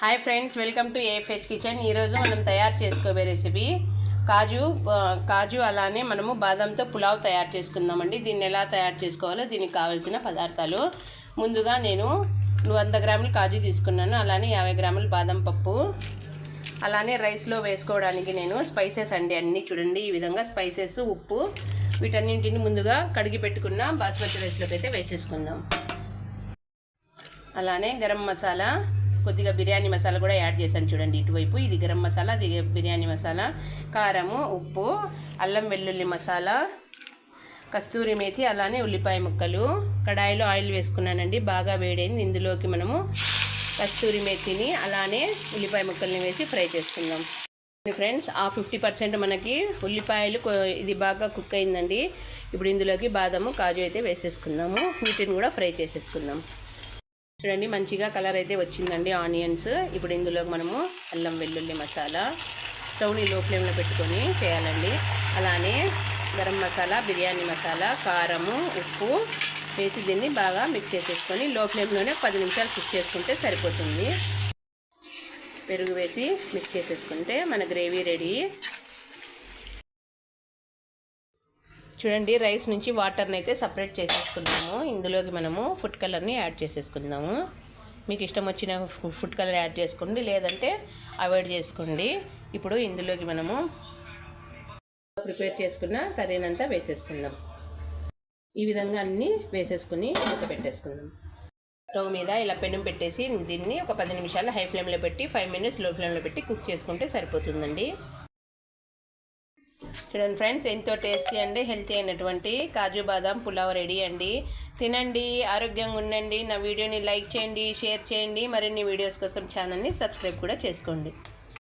Hi friends, welcome to AFH kitchen. ఈరోజు మనం తయారు చేసుకోబోయే రెసిపీ కాజు అలానే మనము బాదంతో పులావ్ తయారు చేసుకుందామండి. దీన్ని ఎలా తయారు చేసుకోవాలో దీనికి కావాల్సిన పదార్థాలు. ముందుగా నేను 100 గ్రాములు కాజు తీసుకున్నాను, అలానే 50 గ్రాములు బాదం పప్పు, అలానే రైస్లో వేసుకోవడానికి నేను స్పైసెస్ అండి అన్నీ చూడండి. ఈ విధంగా స్పైసెస్, ఉప్పు, వీటన్నింటిని ముందుగా కడిగి పెట్టుకున్న బాస్మతి రైస్లోకి అయితే వేసేసుకుందాం. అలానే గరం మసాలా, కొద్దిగా బిర్యానీ మసాలా కూడా యాడ్ చేశాను చూడండి. ఇటువైపు ఇది గరం మసాలా, అది బిర్యానీ మసాలా, కారము, ఉప్పు, అల్లం వెల్లుల్లి మసాలా, కస్తూరి మేతి, అలానే ఉల్లిపాయ ముక్కలు. కడాయిలో ఆయిల్ వేసుకున్నానండి, బాగా వేడైంది. ఇందులోకి మనము కస్తూరి మేతిని అలానే ఉల్లిపాయ ముక్కల్ని వేసి ఫ్రై చేసుకుందాం. ఫ్రెండ్స్, ఆ 50% మనకి ఉల్లిపాయలు ఇది బాగా కుక్ అయిందండి. ఇప్పుడు ఇందులోకి బాదము, కాజు అయితే వేసేసుకుందాము. వీటిని కూడా ఫ్రై చేసేసుకుందాం. చూడండి, మంచిగా కలర్ అయితే వచ్చిందండి ఆనియన్స్. ఇప్పుడు ఇందులోకి మనము అల్లం వెల్లుల్లి మసాలా, స్టవ్ని లో ఫ్లేమ్లో పెట్టుకొని చేయాలండి. అలానే గరం మసాలా, బిర్యానీ మసాలా, కారము, ఉప్పు వేసి దీన్ని బాగా మిక్స్ చేసేసుకొని లో ఫ్లేమ్లోనే 10 నిమిషాలు కుక్ చేసుకుంటే సరిపోతుంది. పెరుగు వేసి మిక్స్ చేసేసుకుంటే మన గ్రేవీ రెడీ. చూడండి, రైస్ నుంచి వాటర్ని అయితే సపరేట్ చేసేసుకున్నాము. ఇందులోకి మనము ఫుడ్ కలర్ని యాడ్ చేసేసుకుందాము. మీకు ఇష్టం వచ్చిన ఫుడ్ కలర్ యాడ్ చేసుకోండి, లేదంటే అవాయిడ్ చేసుకోండి. ఇప్పుడు ఇందులోకి మనము ప్రిపేర్ చేసుకున్న కర్రీనంతా వేసేసుకుందాం. ఈ విధంగా అన్నీ వేసేసుకుని మూత పెట్టేసుకుందాం. స్టవ్ మీద ఇలా పెనం పెట్టేసి దీన్ని ఒక 10 నిమిషాలు హై ఫ్లేమ్లో పెట్టి 5 మినిట్స్ లో ఫ్లేమ్లో పెట్టి కుక్ చేసుకుంటే సరిపోతుందండి. చూడండి ఫ్రెండ్స్, ఎంతో టేస్టీ అండి హెల్తీ అయినటువంటి కాజు బాదాం పులావ్ రెడీ అండి. తినండి, ఆరోగ్యంగా ఉండండి. నా వీడియోని లైక్ చేయండి, షేర్ చేయండి. మరిన్ని వీడియోస్ కోసం ఛానల్ని సబ్స్క్రైబ్ కూడా చేసుకోండి.